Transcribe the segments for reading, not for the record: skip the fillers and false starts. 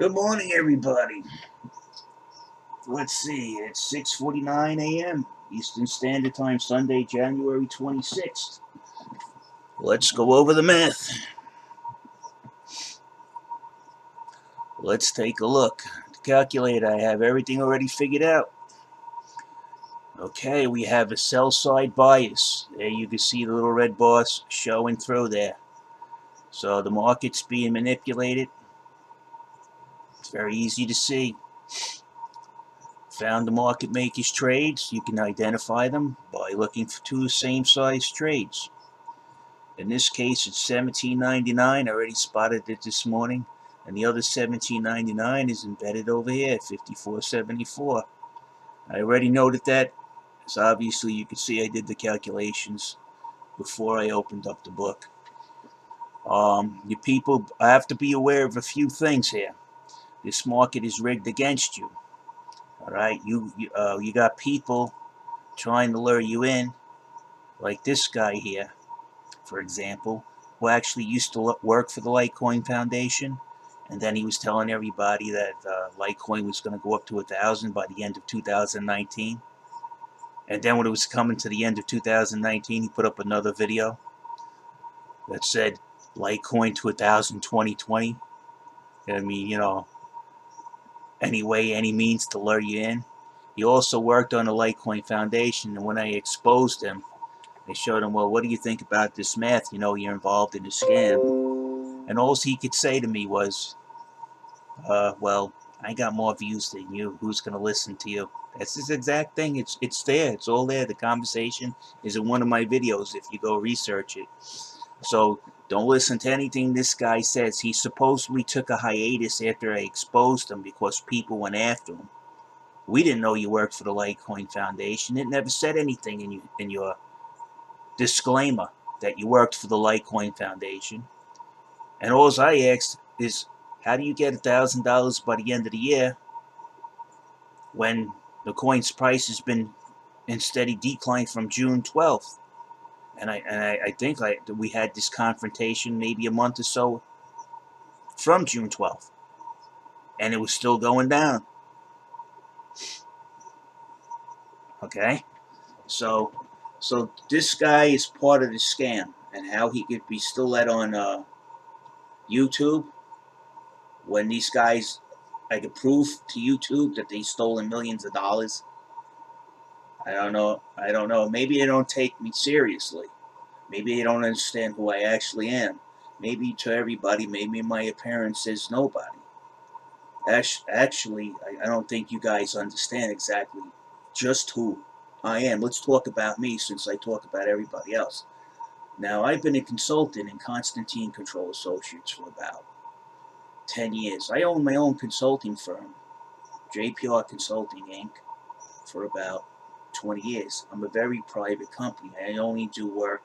Good morning, everybody. Let's see, it's 6:49 a.m. Eastern Standard Time, Sunday, January 26th. Let's go over the math. Let's take a look. The calculator, I have everything already figured out. Okay, we have a sell side bias. There you can see the little red bars showing through there. So the market's being manipulated. It's very easy to see. Found the market makers trades. You can identify them by looking for two same size trades. In this case, it's $17.99. I already spotted it this morning. And the other $17.99 is embedded over here at $54.74. I already noted that. So obviously you can see I did the calculations before I opened up the book. You people have to be aware of a few things here. This market is rigged against you. All right, you got people trying to lure you in, like this guy here, for example, who actually used to work for the Litecoin Foundation, and then he was telling everybody that Litecoin was going to go up to 1,000 by the end of 2019. And then when it was coming to the end of 2019, he put up another video that said Litecoin to 1,000 2020. I mean, any way, any means to lure you in. He also worked on the Litecoin Foundation, and when I exposed him, I showed him, well, what do you think about this math? You're involved in a scam. And all he could say to me was, well, I got more views than you. Who's going to listen to you? That's his exact thing. It's there. It's all there. The conversation is in one of my videos if you go research it. So don't listen to anything this guy says. He supposedly took a hiatus after I exposed him because people went after him. We didn't know you worked for the Litecoin Foundation. It never said anything in your disclaimer that you worked for the Litecoin Foundation. And all I asked is, how do you get $1,000 by the end of the year when the coin's price has been in steady decline from June 12th? And I think we had this confrontation maybe a month or so from June 12th, and it was still going down. Okay, so this guy is part of the scam, and how he could be still let on YouTube when these guys, I could prove to YouTube that they stolen millions of dollars. I don't know. Maybe they don't take me seriously. Maybe they don't understand who I actually am. Maybe to everybody, maybe my appearance is nobody. Actually, I don't think you guys understand exactly just who I am. Let's talk about me since I talk about everybody else. Now, I've been a consultant in Constantine Control Associates for about 10 years. I own my own consulting firm, JPR Consulting Inc., for about 20 years. I'm a very private company. I only do work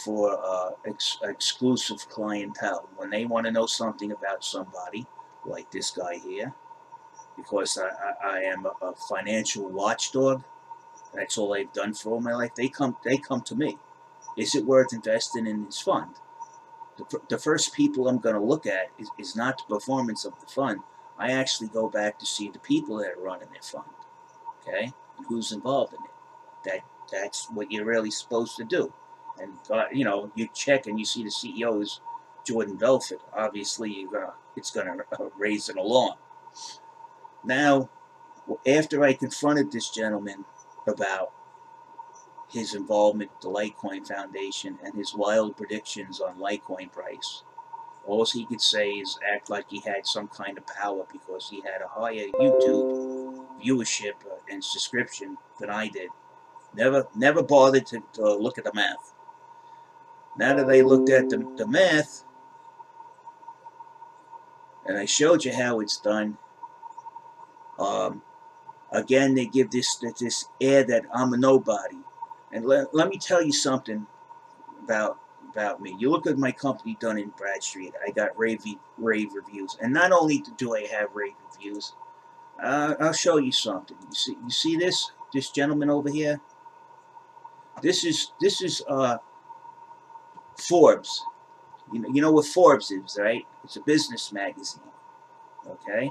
for exclusive clientele. When they want to know something about somebody, like this guy here, because I am a financial watchdog, that's all I've done for all my life. They come to me. Is it worth investing in this fund? The first people I'm going to look at is not the performance of the fund. I actually go back to see the people that are running their fund, okay, and who's involved in it. That's what you're really supposed to do. And you check and you see the CEO is Jordan Belfort. Obviously, it's gonna raise an alarm. Now, after I confronted this gentleman about his involvement with the Litecoin Foundation and his wild predictions on Litecoin price, all he could say is act like he had some kind of power because he had a higher YouTube viewership and subscription than I did. Never bothered to look at the math. Now that I looked at the math, and I showed you how it's done, um, again, they give this air that I'm a nobody. And let me tell you something about me. You look at my company, Dun & Bradstreet. I got rave reviews, and not only do I have rave reviews, I'll show you something. You see this gentleman over here. This is Forbes. You know what Forbes is, right? It's a business magazine. Okay?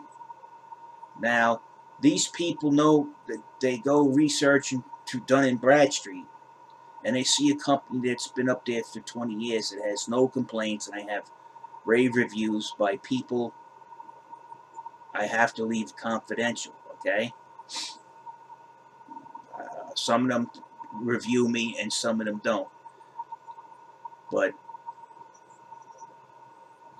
Now, these people know that they go researching to Dun& Bradstreet, and they see a company that's been up there for 20 years that has no complaints, and I have rave reviews by people I have to leave confidential, okay? Some of them review me and some of them don't. But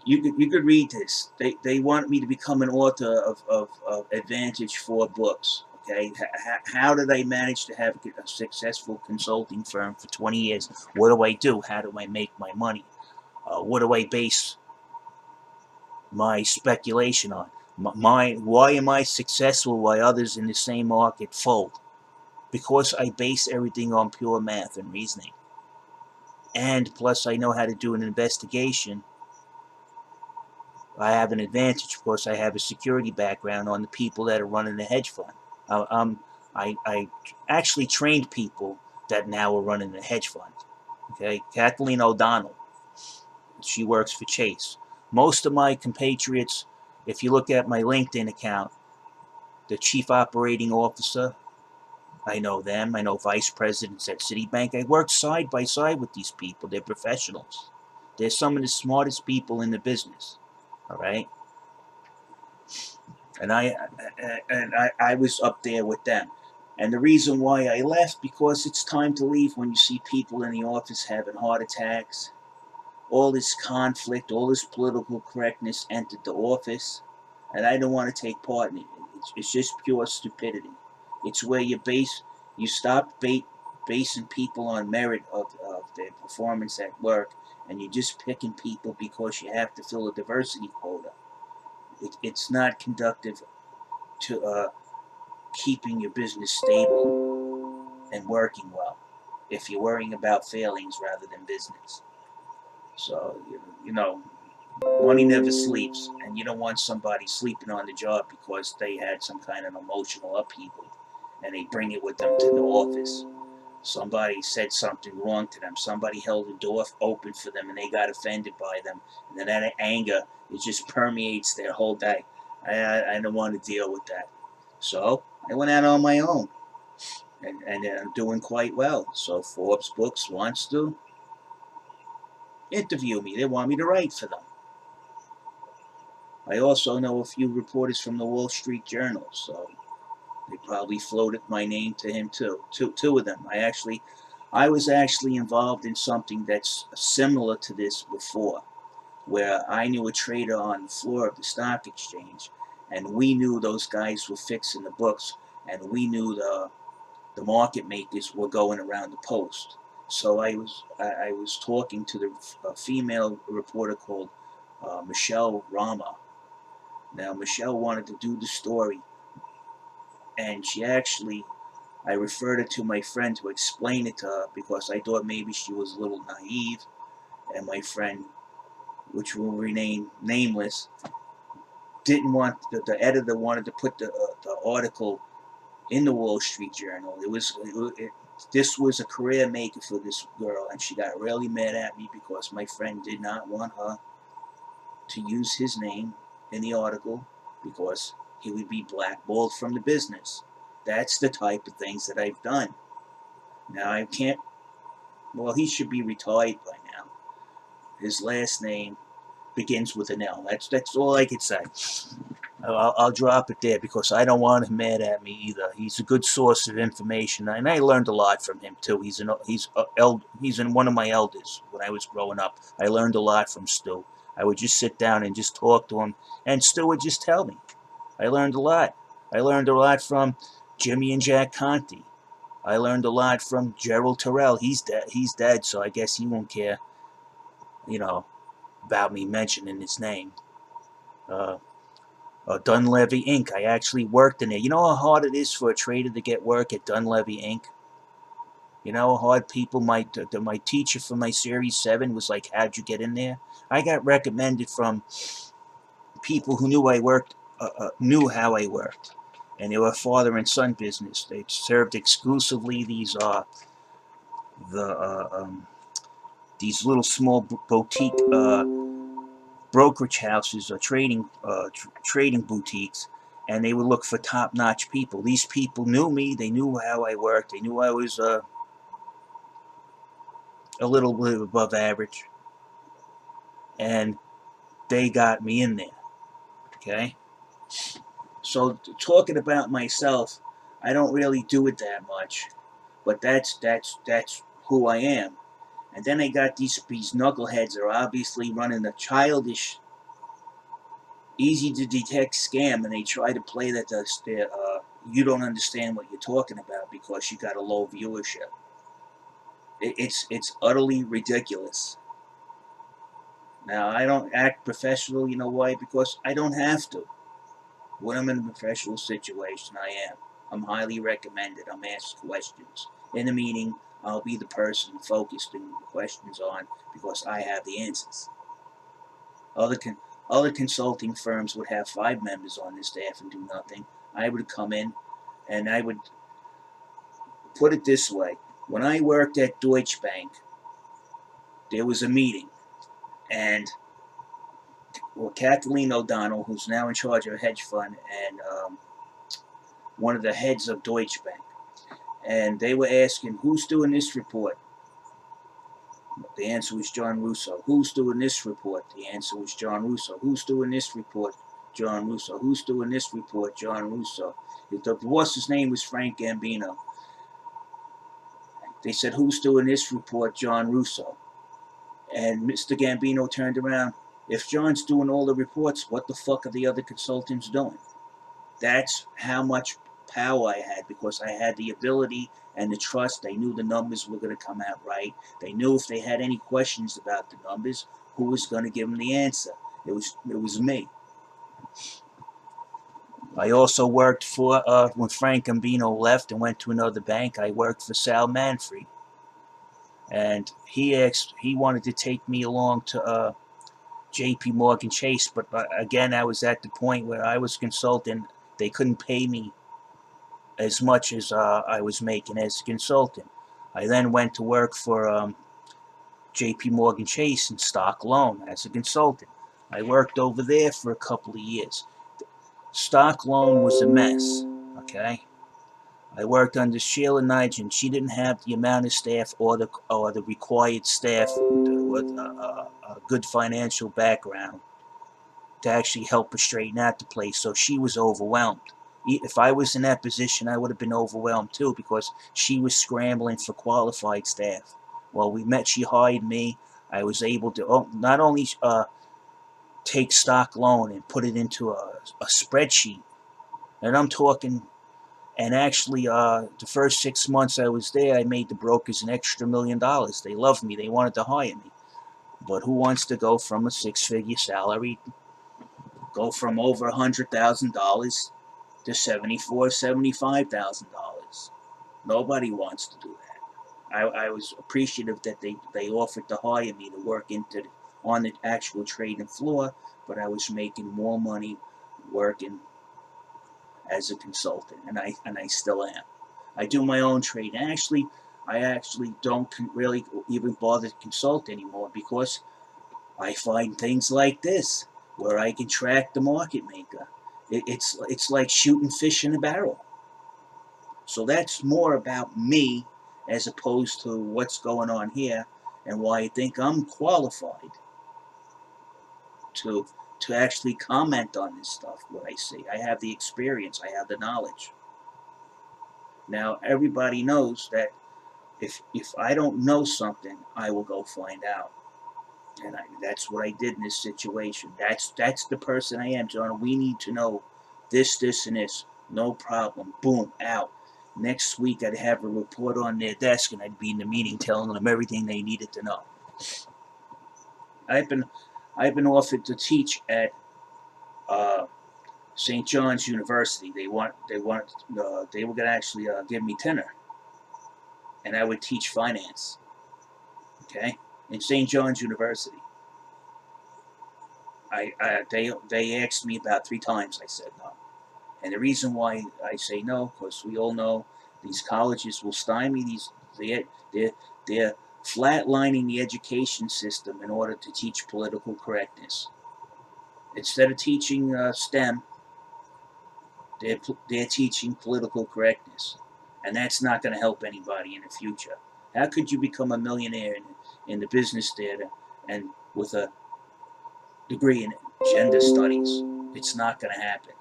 you could read this. They want me to become an author of Advantage 4 books. Okay, how did I manage to have a successful consulting firm for 20 years? What do I do? How do I make my money? What do I base my speculation on? Why am I successful while others in the same market fold? Because I base everything on pure math and reasoning. And plus I know how to do an investigation. I have an advantage because I have a security background on the people that are running the hedge fund. I actually trained people that now are running the hedge fund. Okay, Kathleen O'Donnell, she works for Chase. Most of my compatriots, if you look at my LinkedIn account, the chief operating officer, I know them. I know vice presidents at Citibank. I worked side by side with these people. They're professionals. They're some of the smartest people in the business. All right. And I was up there with them. And the reason why I left, because it's time to leave when you see people in the office having heart attacks. All this conflict, all this political correctness entered the office, and I don't want to take part in it. It's just pure stupidity. It's where you stop basing people on merit of their performance at work, and you're just picking people because you have to fill a diversity quota. It's not conductive to keeping your business stable and working well if you're worrying about failings rather than business. So, you know, money never sleeps, and you don't want somebody sleeping on the job because they had some kind of emotional upheaval and they bring it with them to the office. Somebody said something wrong to them. Somebody held the door open for them and they got offended by them. And then that anger, it just permeates their whole day. I don't want to deal with that. So I went out on my own, and I'm doing quite well. So Forbes Books wants to interview me. They want me to write for them. I also know a few reporters from the Wall Street Journal, so they probably floated my name to him too. Two of them. I was actually involved in something that's similar to this before, where I knew a trader on the floor of the stock exchange, and we knew those guys were fixing the books, and we knew the market makers were going around the post. So I was talking to the female reporter called Michelle Rama. Now Michelle wanted to do the story, and I referred her to my friend to explain it to her because I thought maybe she was a little naive, and my friend, which will remain nameless, didn't want the editor wanted to put the article in the Wall Street Journal. This was a career maker for this girl, and she got really mad at me because my friend did not want her to use his name in the article because he would be blackballed from the business. That's the type of things that I've done. Now I can't. Well, he should be retired by now. His last name begins with an L. That's all I can say. I'll drop it there because I don't want him mad at me either. He's a good source of information, and I learned a lot from him too. He's in one of my elders when I was growing up. I learned a lot from Stu. I would just sit down and just talk to him, and Stu would just tell me. I learned a lot. I learned a lot from Jimmy and Jack Conti. I learned a lot from Gerald Terrell. He's dead. He's dead, so I guess he won't care, you know, about me mentioning his name. Uh, Dunleavy Inc. I actually worked in there. You know how hard it is for a trader to get work at Dunleavy Inc. You know how hard people my teacher for my Series 7 was like, how'd you get in there? I got recommended from people who knew how I worked. And they were a father and son business. They served exclusively the these little small boutique brokerage houses or trading boutiques, and they would look for top-notch people. These people knew me. They knew how I worked. They knew I was a little bit above average, and they got me in there. Okay. So talking about myself, I don't really do it that much, but that's who I am. And then I got these knuckleheads that are obviously running a childish, easy to detect scam, and they try to play that you don't understand what you're talking about because you got a low viewership. It's utterly ridiculous. Now I don't act professional. You know why? Because I don't have to. When I'm in a professional situation, I am. I'm highly recommended. I'm asked questions. In the meeting, I'll be the person focusing the questions on because I have the answers. Other other consulting firms would have 5 members on their staff and do nothing. I would come in and I would put it this way. When I worked at Deutsche Bank, there was a meeting, and Kathleen O'Donnell, who's now in charge of a hedge fund, and one of the heads of Deutsche Bank, and they were asking, who's doing this report? The answer was John Russo. Who's doing this report? The answer was John Russo. Who's doing this report? John Russo. Who's doing this report? John Russo. The boss's name was Frank Gambino. They said, who's doing this report? John Russo. And Mr. Gambino turned around. If John's doing all the reports, what the fuck are the other consultants doing? That's how much power I had, because I had the ability and the trust. They knew the numbers were going to come out right. They knew if they had any questions about the numbers, who was going to give them the answer. It was me. I also worked for, when Frank Gambino left and went to another bank, I worked for Sal Manfred. And he wanted to take me along to JP Morgan Chase, but again, I was at the point where I was consulting. They couldn't pay me as much as I was making as a consultant. I then went to work for JP Morgan Chase in stock loan as a consultant. I worked over there for a couple of years. Stock loan was a mess, okay? I worked under Sheila Nigel. She didn't have the amount of staff or the required staff with a good financial background to actually help her straighten out the place, so she was overwhelmed. If I was in that position, I would have been overwhelmed too, because she was scrambling for qualified staff. Well, we met, she hired me. I was able to not only take stock loan and put it into a spreadsheet, and I'm talking, and actually the first 6 months I was there, I made the brokers an extra $1 million. They loved me. They wanted to hire me. But who wants to go from a six-figure salary, go from over $100,000 to $75,000? Nobody wants to do that. I was appreciative that they offered to hire me to work on the actual trading floor, but I was making more money working as a consultant, and I still am. I do my own trade. I actually don't really even bother to consult anymore, because I find things like this where I can track the market maker. It's like shooting fish in a barrel. So that's more about me as opposed to what's going on here, and why I think I'm qualified to actually comment on this stuff, what I see. I have the experience, I have the knowledge. Now everybody knows that if I don't know something, I will go find out. And that's what I did in this situation. That's the person I am, John. We need to know this, this, and this. No problem. Boom, out. Next week, I'd have a report on their desk, and I'd be in the meeting telling them everything they needed to know. I've been offered to teach at St. John's University. They were going to actually give me tenure, and I would teach finance. Okay, in St. John's University. They asked me about 3 times. I said no. And the reason why I say no, because we all know these colleges will stymie they're flatlining the education system in order to teach political correctness. Instead of teaching STEM, they're teaching political correctness, and that's not going to help anybody in the future. How could you become a millionaire in the business theater and with a degree in gender studies? It's not going to happen.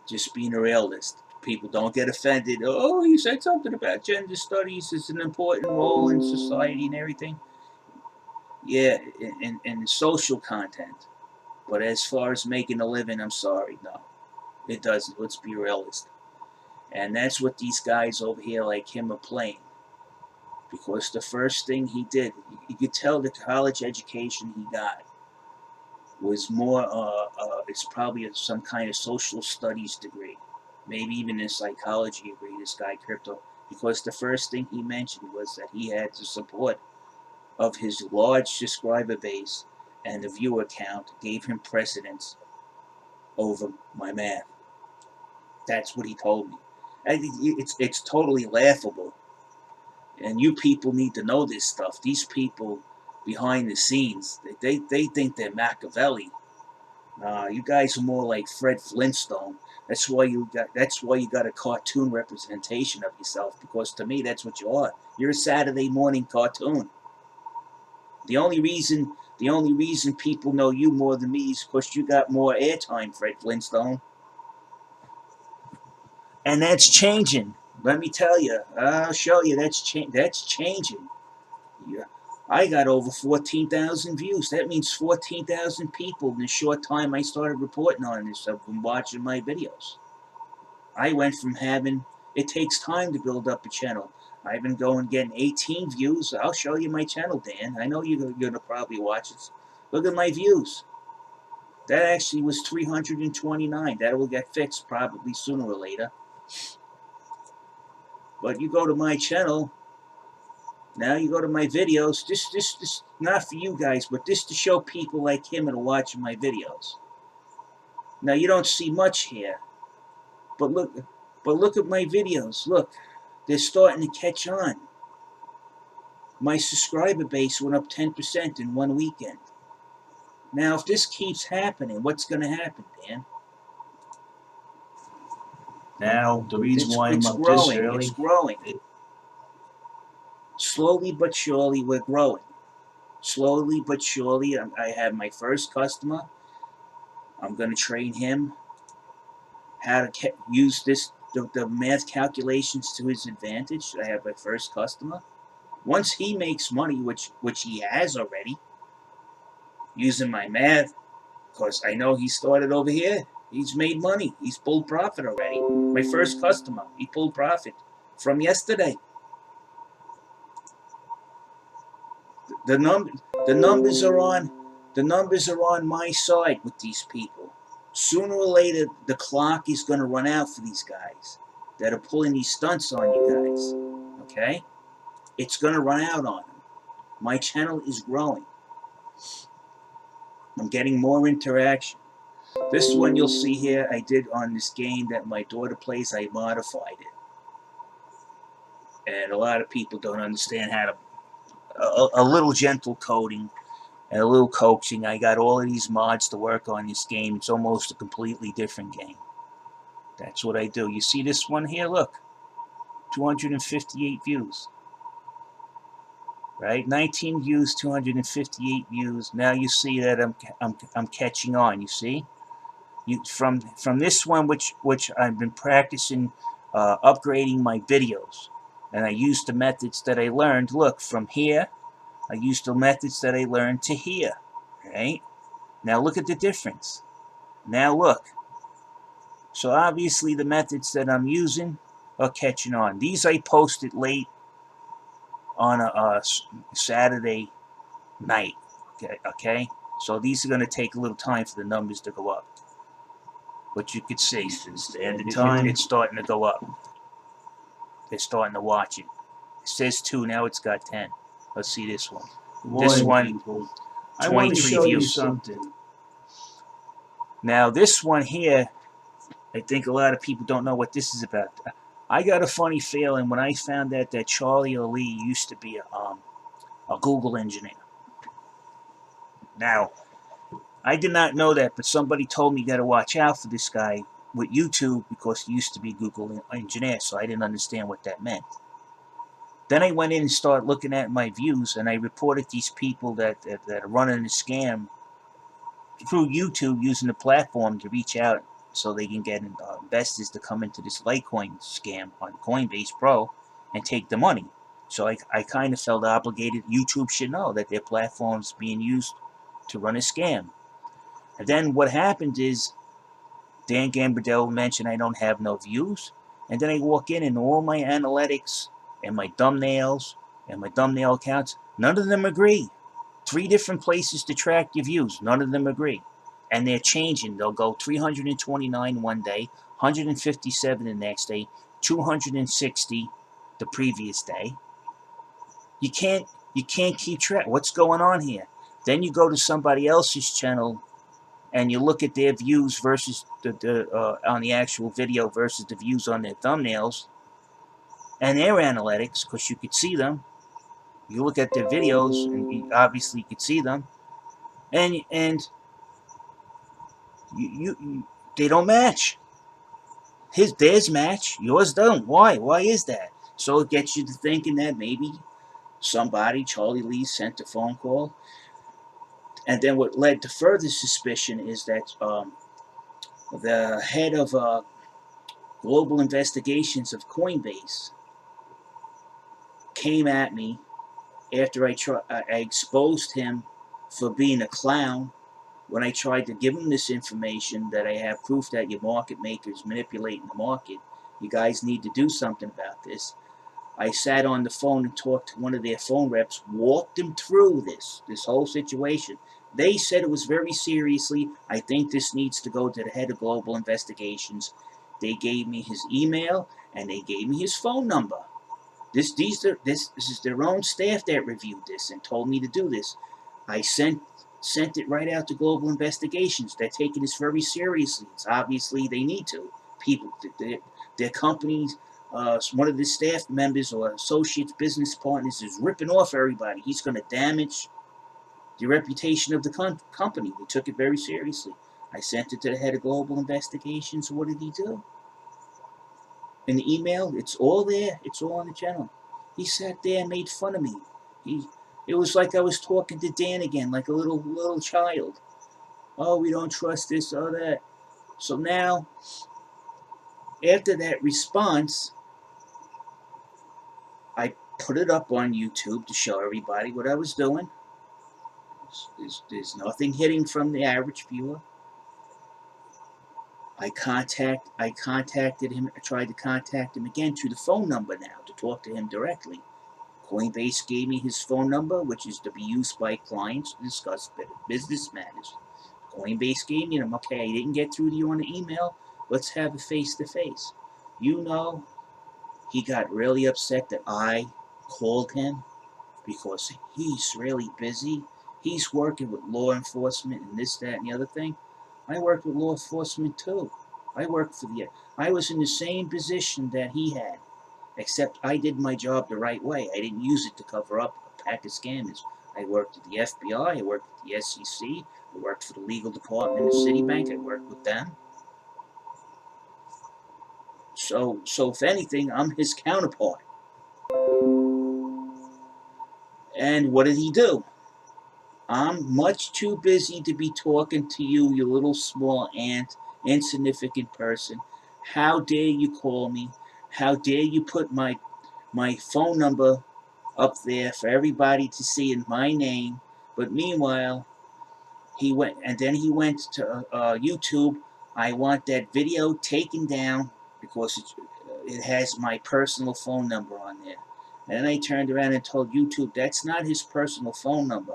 Just being a realist. People don't get offended. Oh, you said something about gender studies. It's an important role in society and everything. Yeah, in social content. But as far as making a living, I'm sorry, no. It doesn't. Let's be realistic. And that's what these guys over here like him are playing. Because the first thing he did, you could tell the college education he got was more, it's probably some kind of social studies degree. Maybe even a psychology degree, this guy Crypto. Because the first thing he mentioned was that he had the support of his large subscriber base, and the viewer count gave him precedence over my math. That's what he told me. It's totally laughable, and you people need to know this stuff. These people behind the scenes, they think they're Machiavelli. You guys are more like Fred Flintstone. That's why you got a cartoon representation of yourself, because to me that's what you are. You're a Saturday morning cartoon. The only reason people know you more than me is because you got more airtime, Fred Flintstone. And that's changing. Let me tell you. I'll show you. That's changing. Yeah. I got over 14,000 views. That means 14,000 people in the short time I started reporting on this have been watching my videos. I went from having, it takes time to build up a channel. I've been getting 18 views. I'll show you my channel, Dan. I know you're going to probably watch it. Look at my views. That actually was 329. That will get fixed probably sooner or later. But you go to my channel, now you go to my videos, this not for you guys, but this to show people like him that are watching my videos. Now you don't see much here, but look at my videos. Look, they're starting to catch on. My subscriber base went up 10% in one weekend. Now, if this keeps happening, what's going to happen, Dan? Now, the reason why I'm up growing, this early, it's growing. Slowly but surely, we're growing. Slowly but surely, I have my first customer. I'm going to train him how to use the math calculations to his advantage. I have my first customer. Once he makes money, which he has already, using my math, because I know he started over here. He's made money. He's pulled profit already. My first customer, he pulled profit from yesterday. The numbers are on my side with these people. Sooner or later, the clock is going to run out for these guys that are pulling these stunts on you guys. Okay? It's going to run out on them. My channel is growing. I'm getting more interaction. This one you'll see here, I did on this game that my daughter plays. I modified it. And a lot of people don't understand how to... A little gentle coding and a little coaching. I got all of these mods to work on this game. It's almost a completely different game. That's what I do. You see this one here? Look. 258 views. Right? 19 views, 258 views. Now you see that I'm catching on, you see? From this one, which I've been practicing upgrading my videos. And I used the methods that I learned. Look, from here, I used the methods that I learned to here. Right? Now look at the difference. Now look. So obviously the methods that I'm using are catching on. These I posted late on a Saturday night. Okay? So these are going to take a little time for the numbers to go up. But you could see, since the end of time, it's starting to go up. They're starting to watch it. It says 2, now it's got 10. Let's see this one. This one, people, I want to show you something. Now this one here, I think a lot of people don't know what this is about. I got a funny feeling when I found out that Charlie Lee used to be a Google engineer. Now, I did not know that, but somebody told me you got to watch out for this guy with YouTube because he used to be Google engineer, so I didn't understand what that meant. Then I went in and started looking at my views, and I reported these people that are running a scam through YouTube using the platform to reach out so they can get investors to come into this Litecoin scam on Coinbase Pro and take the money. So I kind of felt obligated. YouTube should know that their platform's being used to run a scam. And then what happened is Dan Gambardell mentioned I don't have no views. And then I walk in and all my analytics and my thumbnails and my thumbnail accounts, none of them agree. 3 different places to track your views, none of them agree. And they're changing. They'll go 329 one day, 157 the next day, 260 the previous day. You can't keep track. What's going on here? Then you go to somebody else's channel and you look at their views versus the on the actual video versus the views on their thumbnails and their analytics, because you could see them. You look at their videos and you obviously could see them, and you they don't match. Theirs match, yours don't. Why is that? So it gets you to thinking that maybe somebody, Charlie Lee, sent a phone call. And then what led to further suspicion is that the head of global investigations of Coinbase came at me after I exposed him for being a clown when I tried to give him this information that I have proof that your market makers manipulating the market. You guys need to do something about this. I sat on the phone and talked to one of their phone reps, walked them through this whole situation. They said it was very seriously. I think this needs to go to the head of global investigations. They gave me his email and they gave me his phone number. This is their own staff that reviewed this and told me to do this. I sent it right out to global investigations. They're taking this very seriously. It's obviously they need to. People, their companies, one of the staff members or associates, business partners is ripping off everybody. He's going to damage the reputation of the company. They took it very seriously. I sent it to the head of global investigations. What did he do? In the email, it's all there. It's all on the channel. He sat there and made fun of me. It was like I was talking to Dan again, like a little child. Oh, we don't trust this or that. So now, after that response, I put it up on YouTube to show everybody what I was doing. There's nothing hidden from the average viewer. I contacted him. I tried to contact him again through the phone number now to talk to him directly. Coinbase gave me his phone number, which is to be used by clients to discuss business matters. Coinbase gave me them. Okay, I didn't get through to you on the email. Let's have a face-to-face. You know, he got really upset that I called him because he's really busy. He's working with law enforcement and this, that, and the other thing. I work with law enforcement too. I was in the same position that he had, except I did my job the right way. I didn't use it to cover up a pack of scammers. I worked at the FBI, I worked at the SEC, I worked for the legal department of Citibank, I worked with them. So if anything, I'm his counterpart. And what did he do? I'm much too busy to be talking to you, you little small ant, insignificant person. How dare you call me? How dare you put my phone number up there for everybody to see in my name? But meanwhile, he went to YouTube. I want that video taken down because it has my personal phone number on there. And then I turned around and told YouTube that's not his personal phone number.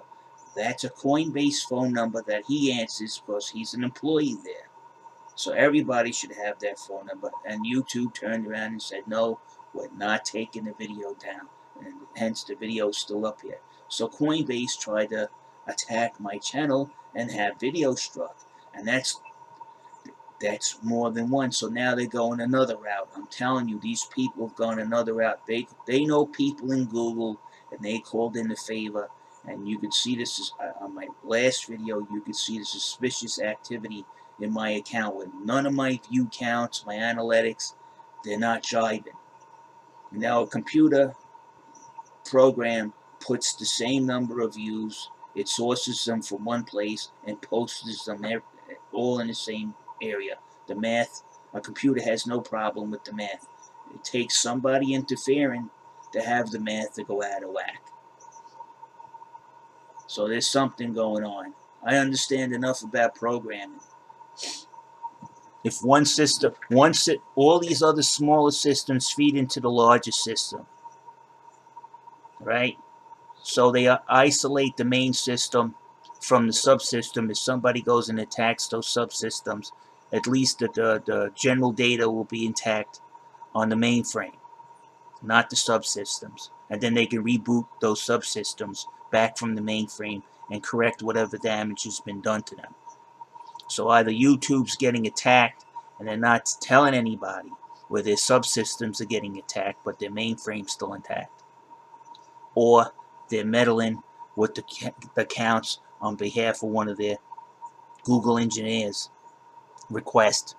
That's a Coinbase phone number that he answers because he's an employee there. So everybody should have that phone number. And YouTube turned around and said, no, we're not taking the video down. And hence the video is still up here. So Coinbase tried to attack my channel and have video struck. And that's more than one. So now they're going another route. I'm telling you, these people have gone another route. They know people in Google, and they called in a favor. And you can see this is on my last video, you could see the suspicious activity in my account with none of my view counts, my analytics, they're not jiving. Now a computer program puts the same number of views, it sources them from one place and posts them all in the same area. The math, a computer has no problem with the math. It takes somebody interfering to have the math to go out of whack. So there's something going on. I understand enough about programming. If one system, all these other smaller systems feed into the larger system, right? So they isolate the main system from the subsystem. If somebody goes and attacks those subsystems, at least the general data will be intact on the mainframe, not the subsystems. And then they can reboot those subsystems back from the mainframe and correct whatever damage has been done to them. So either YouTube's getting attacked and they're not telling anybody, where their subsystems are getting attacked but their mainframe's still intact, or they're meddling with the counts on behalf of one of their Google engineers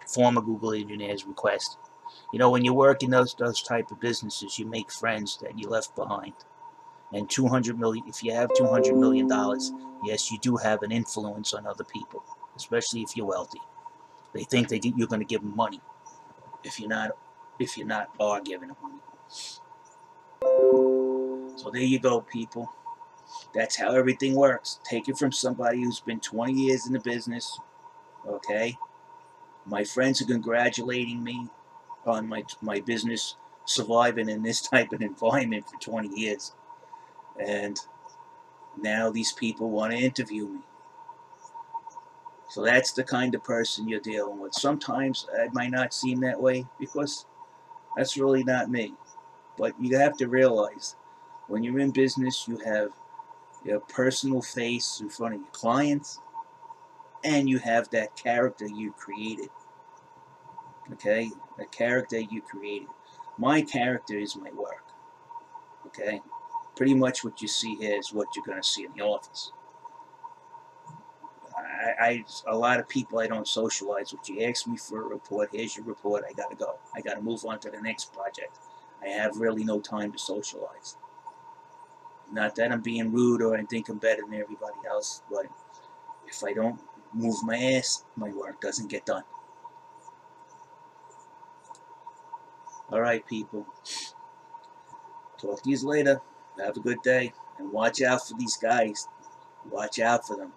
former Google engineers request. You know, when you work in those type of businesses, you make friends that you left behind. And 200 million, if you have $200 million, yes, you do have an influence on other people, especially if you're wealthy. They think you're going to give them money if you're not are giving them money. So there you go, people. That's how everything works. Take it from somebody who's been 20 years in the business, okay? My friends are congratulating me on my business surviving in this type of environment for 20 years. And now these people want to interview me. So that's the kind of person you're dealing with. Sometimes it might not seem that way because that's really not me. But you have to realize, when you're in business, you have your personal face in front of your clients, and you have that character you created. Okay? The character you created. My character is my work. Okay? Pretty much what you see here is what you're going to see in the office. A lot of people I don't socialize with. You ask me for a report, here's your report, I gotta go. I gotta move on to the next project. I have really no time to socialize. Not that I'm being rude or I think I'm better than everybody else, but if I don't move my ass, my work doesn't get done. Alright, people. Talk to you later. Have a good day. And watch out for these guys. Watch out for them.